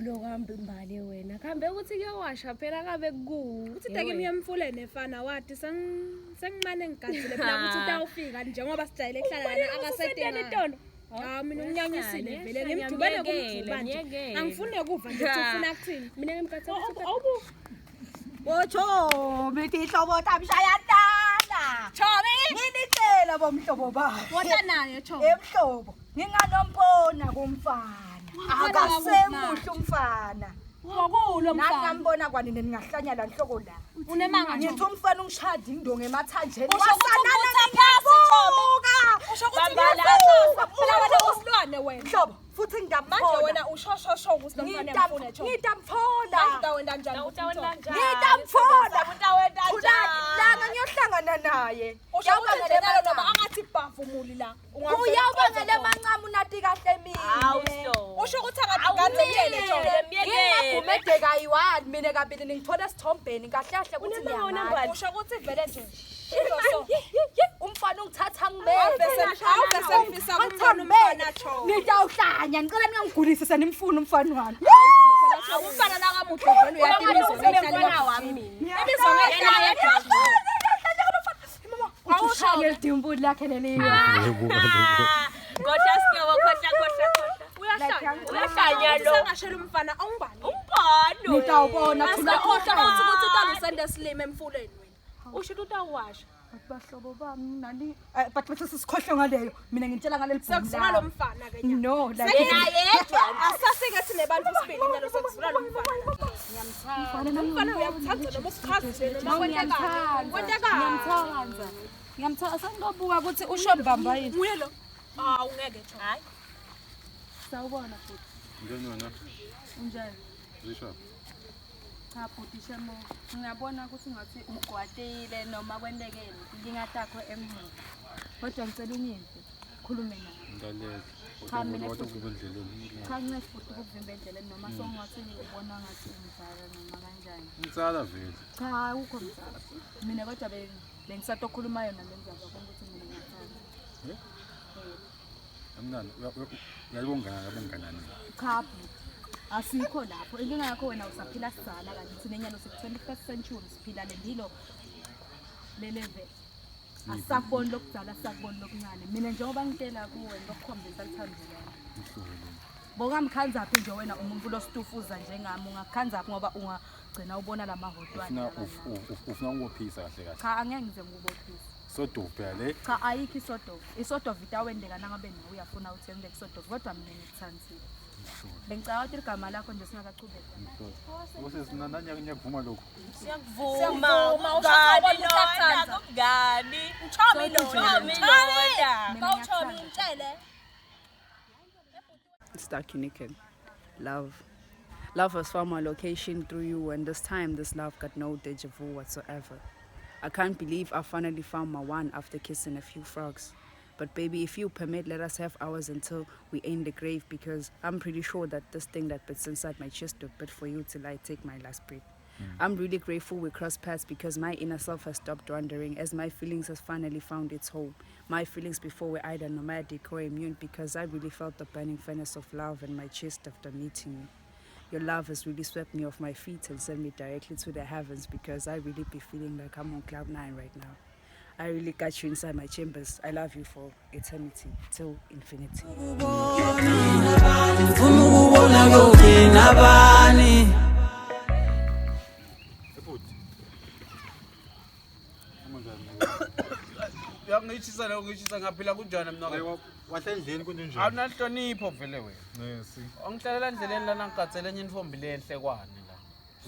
lokuhamba imbali wena kambe ukuthi kuyowasha phela kabe ku uthi take emfuleni efana wathi sengimane ngigadzile phela ukuthi utawufika njengoba sijayele kuhlala lana akasedinga mina unginyanyisile vele ngimdubele kumjuba nje angifune kuva nje ukuthi ufuna kuthini mina ngimkhathele awubu Bocho mithi hlobo tamshayatana Chobi nginitshela bomhlobo bakhe wona naye Chobi emhlobo nginganombona kumfana akasemuhle umfana ngokulo mfana ngambona kwani ningahlanya la nhloko la unemanga ngithi umfana ungishada indonga emathanjeni wasanana phasi Chobi usho ukuthi phela wena usilwane wena mhlobo futhi ngidamphona manje wena ushoshosho ukusilwane emfune Chobi ngidamphona utawenda njani ngidamphona utawenda njani langa ngiyohlangana naye uyawubangele noma angathi bhavumuli la uyawubangele mancane unathi kahle mina usho ukuthi akaganzekele Chobi ngingagumede kayi-1 mina kabili ningithola esithombeni kahle kahle ukuthi niyamazi usho ukuthi vele nje umfana ungithatha ngibese awubesefisa kumbona umfana Chobi nitawuhlanya ngicela ningangigulisi senimfuna umfana wami awumfana nakamuhle vele uyatimizo ngehlala wami imizo ngehlala awushaya elidimbulo lakhe leliyo kodwa sikewo khohla uyahlanya lo sengashela umfana awungibani nitawubona thula ukuthi utalusende silime emfuleni wena usho ukuthi utawuwasha bahlobo bami nani but bese sikhohle ngaleyo mina ngintshela ngaleli bhuku sekuzula lo mfana ke no like yedwa asasike thine bantu sibili njalo sekuzula lo mfana umfana uyamthanda noma usikhazile noma kwenteka ngiyamthanda sangilobuka ukuthi usho mbamba yini uye lo ungeke Chobi hayi sawubona futhi Ngiyona unjani Bishop cha futhi shemo ngiyabona ukuthi ngathi ugwatile noma kwendekene ngingatakho emhulu kodwa ngicela ungiyeke khulume naye ngalezo Cha, mina kodwa futhi- kube endleleni cha ngincede futhi ukuvimba endleleni noma songathi ubona ngathi umzala noma kanjani ngitsala vele cha ukho mzala mina kodwa bengisatokhuluma yona lenzaba ukuthi mina ngiyathanda amnani uyayibongana ngabenganani cha asikho lapho inkinga yakho wena usaphila sizala kanti thina enyalo se-21st century siphila lendilo lelevel asakuboni lokudala asakuboni lokuncane mina njengoba ngitela kuwe ngokukhombisa lithanduzana bongamkhanzaphi nje wena umuntu lositufuza njengami ungakhanzaphi ngoba ungagcina ubona lamahotwana ufuna ukubophisa kahle kahle cha angeke ngize ngikubophisa sodovu phela le cha ayikho isodovu itawendeka nangabe nawe uyafuna uthenge kusodovu kodwa mina ngikuthandile bengicela ukuthi igama lakho nje singakachubeka usesinananya ngiyavuma lokho siyavuma ushaqobona ukuthatha ngani uchomi ngitshele It's Dark Unicorn. Love. Love has found my location through you, and this time this love got no deja vu whatsoever. I can't believe I finally found my one after kissing a few frogs. But baby, if you permit, let us have hours until we end the grave, because I'm pretty sure that this thing that bits inside my chest will bit for you till I take my last breath. I'm really grateful we crossed paths, because my inner self has stopped wandering as my feelings has finally found its home. My feelings before were either nomadic or immune, because I really felt the burning furnace of love in my chest after meeting you. Your love has really swept me off my feet and sent me directly to the heavens, because I really be feeling like I'm on cloud 9 right now. I really got you inside my chambers. I love you for eternity, till infinity. Uyangishisa lo ngishisa ngaphila kunjani mina ke wahle endleni kunjani awunahlonipho vele wena nesi ongihlalela endleleni lana ngigatsela enye intombi lenhlekwane la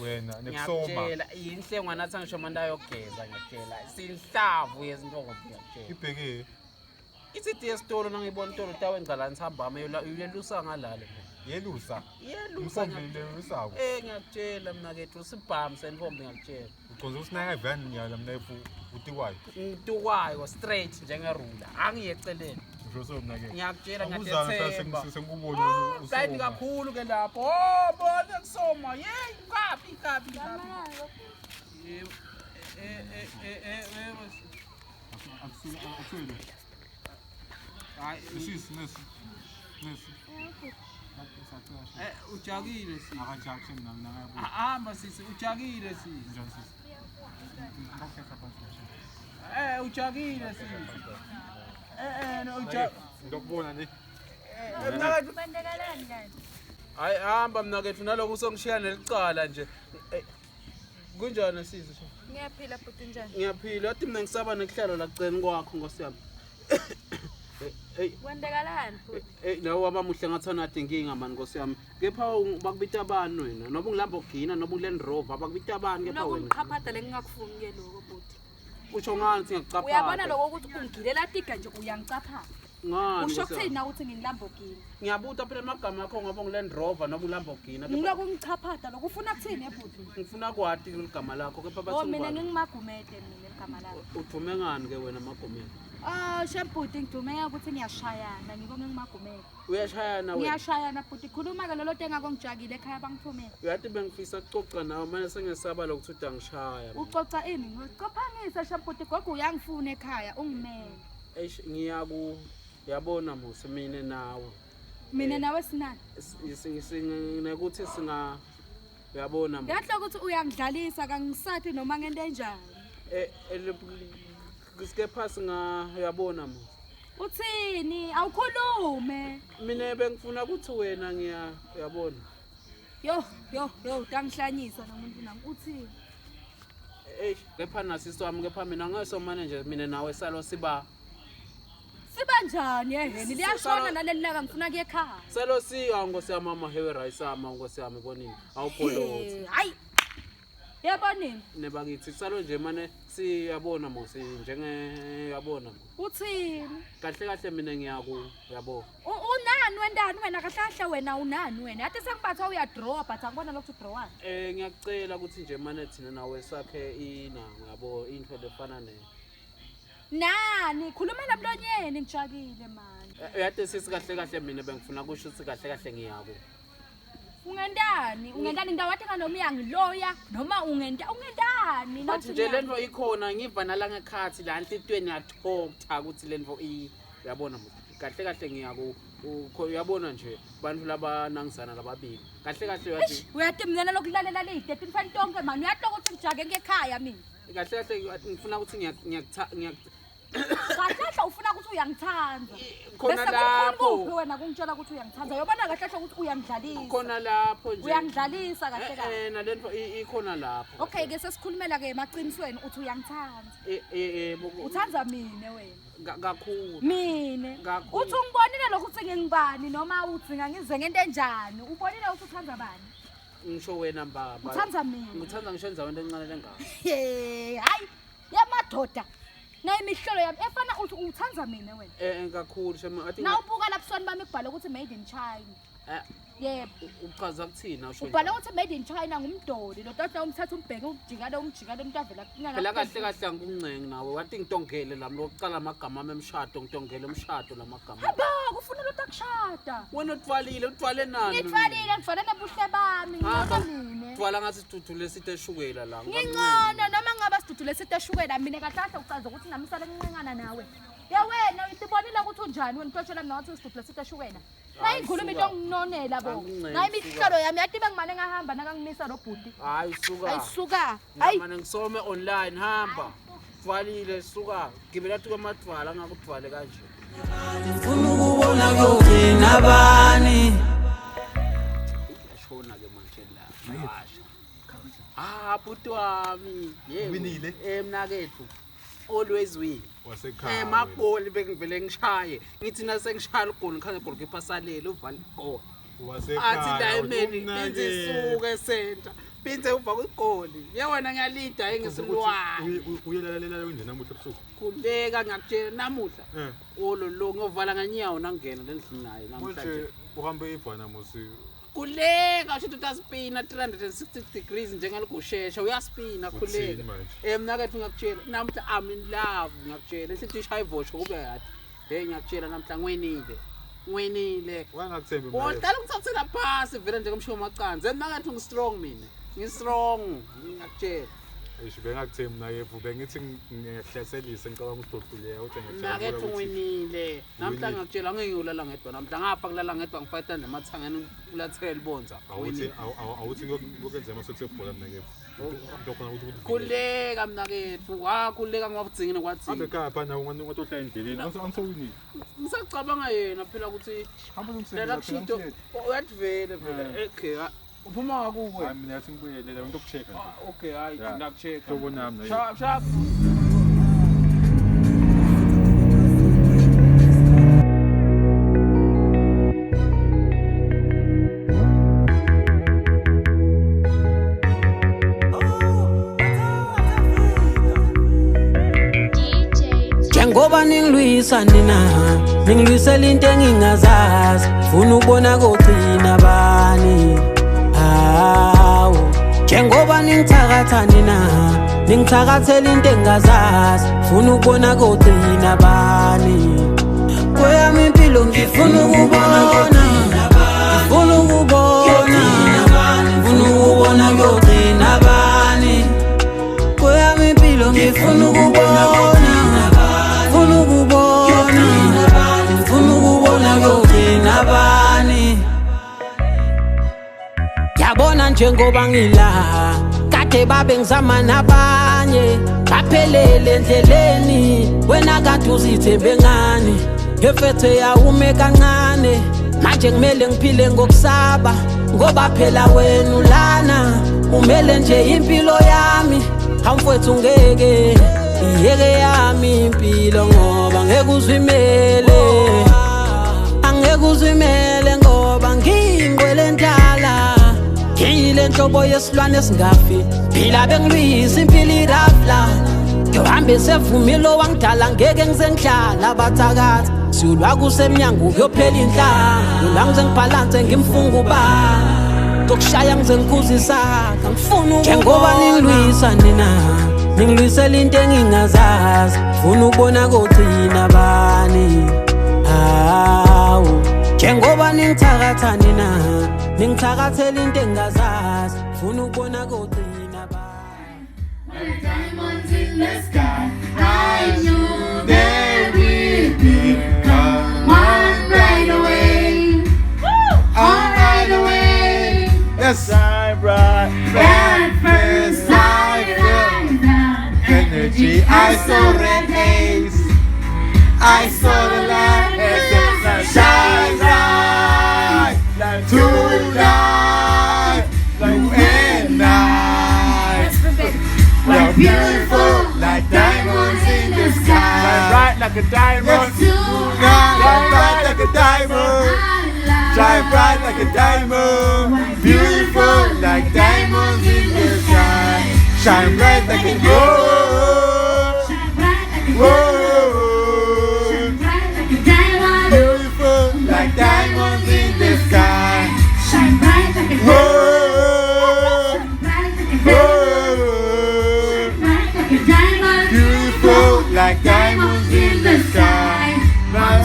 wena nekusoma ngiyakutshela inhlengwane athi ngisho manje ayogeza ngiyakutshela sinhlavu yezintongo ngiyakutshela ibheke ithi yesitolo nangibona intolo tawenza la nithambama uyelusa ngalale yelusa yelusa umfombi lelusako ngiyakutshela mina kethu usibhamu sentombi ngiyakutshela uconza usinaka van nyala mina utikwayo ngitukwayo straight njengerula angiyeceleni ngisho so mina ke ngiyakutshela ngiyakutshela ngiyathetha sengikubona Saidi kakhulu ke lapho. Oh, bona kusoma. Yey, kapi. Akusuke. Hayi, nesi. Ujakile sisi. Akajackson nami nakayabuza. Hamba sisi, ujakile sisi. Njani sisi? Ngokhetha phansi. Ujakile sisi. No Ngokubona nje. mnakethu. Hayi hamba mnakethu naloko usongishiya nelicala nje. Kunjani sisi? Ngiyaphila futhi njani? Ngiyaphila, yathi mina ngisaba nekuhlalo la kuceni kwakho ngosiyami. Kwendekalani futhi? Nawo abamuhle ngathana ade inkinga mani ngosiyami. Kepha bakubita abantu wena, noba ungilambogina noba uLand Rover bakubita abantu kepha wena. Nokumqhaphada lengingakufuni ke lokho futhi. Usho ngani singakucaphata? Uyabona lokho ukuthi ungigilela tiga nje uyangicaphata. Ngani? Usho kuthini na ukuthi ngilambogini? Ngiyabuta phela amagama akho ngoba ngiLand Rover noba uLambogina. Ngiloko ngichaphata lokho ufuna kuthini ebhuti? Ngifuna kwati igama lakho kepha bathi. Oh mina ngingimagumede mina igama lakho. Udume ngani ke wena magomeni? Shebhuti ngidumeka ukuthi ngiyashayana ngibonge ngimagumede. Uyashayana wena? Ngiyashayana futhi khuluma ke lolo tenga kongijakile ekhaya bangithumela. Uyathi bengifisa ukucoca nawe manje sengesaba lokuthi udangishaya. Ucoca ini? Ngokucophangisa shebhuti gogo uyangifuna ekhaya ungimele. Yabona musi mina nawe. Mina nawe sinani? Singinekuthi singa uyabona musi. Yahle ukuthi uyangidlalisa kangisathi noma ngento enjani. Kepha yabona musi. Uthini? Awukhulume. Mina bengifuna ukuthi wena uyabona. Yo utangihlanyisa nomuntu nami uthini? Kepha nasisi wami kepha mina ngesomane nje mina nawe salo siba Sibanjani yeheni liyashona naleli laka ngifuna kuye ekhaya. salo siya ngosiyami amahewe rice ama ngosiyami bonini awupholothi. Hayi. Yabonini? Nebakithi salo nje manje siyabona musi yabona. Uthini? Kahle mina yabo. Unani wendani wena kahle wena unani wena? Yathi sengibatha uyadraw but angibona lokho udraw. Ngiyacela ukuthi nje manje thina nawe sakhe inango yabo into lefana ne. Nani khuluma namlonyeni ngijakile manje. Yathi sisi kahle mina bengifuna kusho ukuthi kahle ngiyabo. Ungentani ndawathi kanoma uyangiloya noma ungentani Bathi nje lento ikhona ngiva nala ngekhathi la enhlitweni yathokutha ukuthi lento uyabona kahle ngiyako uyabona nje abantu laba nangisana lababili kahle yathi uyathi mina lokulalela le 13 fan tonke manje uyatloka ukuthi ngijake ngekhaya mina kahle ngifuna ukuthi kahle ufuna ukuthi uyangithanda khona lapho wena kungitshela ukuthi uyangithanda uyabona kahle ukuthi uyangidlalisa khona lapho nje uyangidlalisa kahle nalento ikhona lapho okay ke sesikhulumela ke emaqinisweni uthi uyangithanda uthanda mina wena kakhulu mina uthi ungibonile lokho uthi ngingibani noma uthi ngize ngento enjani ubonile ukuthi uthanda bani ngisho wena mbaba uthanda mina ngithanda ngisho enza into encane lengaka hayi yamadoda na imihlolo yami efana uthi uthanda mina wena kakhulu shema athi nawubuka lapsoni bami kubhala ukuthi made in China yebo uchaza kuthina usho ubhala ukuthi made in China ngumdoli lo tata umthatha umbheke umjikalo umuntu avela kunyanga phela kahle angikuncenge nawe wathi ngitongele lami lokuqala amagama ami emshado ngitongele umshado lamagama hamba kufuna lo takushada wena uthwale nani ngithwalile ngivale nebuhle bami ngiyabonile thwala ngathi sidudule sithe shukela la ngingcono noma ngaba sidudule sithe shukela mina kahle ucaza ukuthi nami sale ngincengana nawe ya wena uyibonile ukuthi unjani wena ntotshela mina wathi sidudule sithe shukela Ngikhuluma into nginonela bo. Ngayi imihlolo yami yathi bengimane ngahamba nakangimisa lo bhuti. Hayi suka. Hayi manje ngisome online hamba. Valile suka. Gibela tu kwamadwala ngakudwale kanje. Ufuna ukubona ukuthi nabani. Yashona ke manje la. Bhuti wami. Yebo. Winile. Mnakethu. Always win. Wasekhaya. Magoli bengivele ngishaye. Ngithi nasengishaya igoli ngikhange goalkeeper salele uvale igoli. Wasekhaya. Athi diamond inzisuke center. Pinze uva kwigoli. Ye wena ngiyalida engisilwayo. Uyelalela nje namuhla ebusuku. Khuleka ngiyakutshela namuhla. Ololo ngovala nganyawo nangena lendlini naye namhlanje. Manje uhambe ibhana musi. Kuleka usho ukuthi aspina 360 degrees njengaligushesha uyaspina khuleka. Mnakethu ngiyakutshela namhla I'm in love ngiyakutshela sithi ishaya ivosho kube yathi. Ngiyakutshela namhla ngwenile. Wangakuthembi mina. Waqala ukuthathela phasi vele nje komshiwo macanzi. Mnakethu ngistrong mina. Ngistrong ngiyakutshela. Bengakuthembi naye bengithi ngiyahlaselisa ngicabanga uDoduleka uthi nakethu ngwinile namhla ngakutshela ngeke ngiyolala ngedwa namhla ngapha kulala ngedwa ngifayita namathangeni ulathele libonza awuthi ngokwenza amasebhola nakethu kuleka mnakethu kuleka ngoba udzingine kwathi abe kapha na ungatotla endleleni angisawuni ngisacabanga yena phela ukuthi lela kushinto uyadivele phela okay uphuma ngakuwe hayi mina yathi ngibuyele la into yokuchecka okay hayi ndakuchecka sobonami sharp sharp Ngoba ningilwisa nina ningilwisela into engingazazi ufuna ukubona kothina bani hawo njengoba ningithakatha nina ningithakathela into engingazazi ufuna ukubona kothina bani kweyami impilo ngifuna ukubona ngifuna ukubona ngifuna ukubona kothina bani kweyami impilo ngifuna ukubona yabona njengoba ngila kade babe ngizama nabanye baphelele endleleni wena kade uzithembe ngani ngefethe yawume kancane manje kumele ngiphile ngokusaba ngoba phela wena ulana umele nje impilo yami hamfowethu ngeke iyeke yami impilo ngoba ngeke uzimele angeke uzimele ngoba ngingwele ndala ngiyile nhlobo yesilwane esingafi phila bengilwisa impilo irafla ngihambe sevumilo wangidala ngeke ngizengihlala abathakathi silwa kusemnyango kuyophela inhlanga la ngize ngibhalanse ngimfunga uba tokushaya ngize ngikhuzisa ngifuna njengoba ningilwisa nina ningilwisela into engingazazi ufuna ukubona kothina bani hawo njengoba ningithakatha nina ningithakathela into engingazazi ufuna ukubona kothina bani diamonds in the sky I knew there will be one right away all right away yes I bright at first sight energy I saw red haze I saw the light shine bright like tonight like and night we're beautiful like diamonds in the sky shine bright like a diamond shine bright like a diamond shine bright like a diamond beautiful like diamonds in the sky shine bright like a gold shine bright like a diamond beautiful like diamonds in the sky shine bright like a gold bright like a diamond beautiful like diamonds in the sky I'm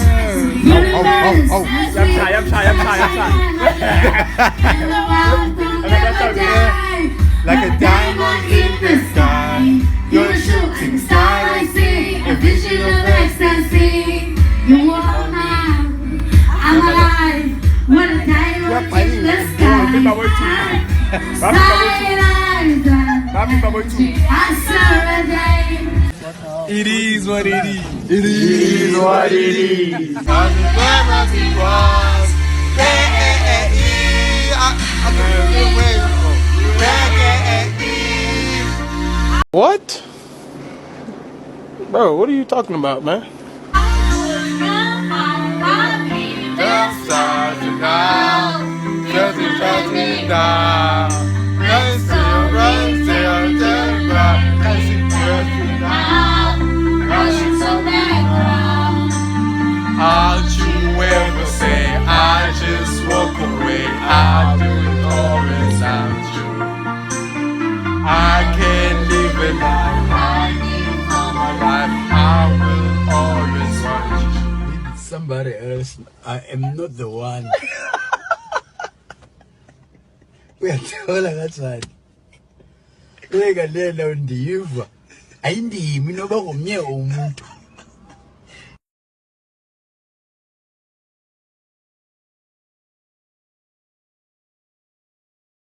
shy. Like a diamond in the sky, you're a shooting star I see, a vision of ecstasy. You are mine, I'm alive. What a diamond in the sky. I saw a day. it is what it is. It is what it is. What? Bro, what are you talking about, man? I'll you ever say I just walk away? I do it all without you. I can't live a life. I need for my life. I will always want you. Maybe somebody else. I am not the one. We are told that's right. Eka lela undiva. Ayindimi noba ngomnye umuntu.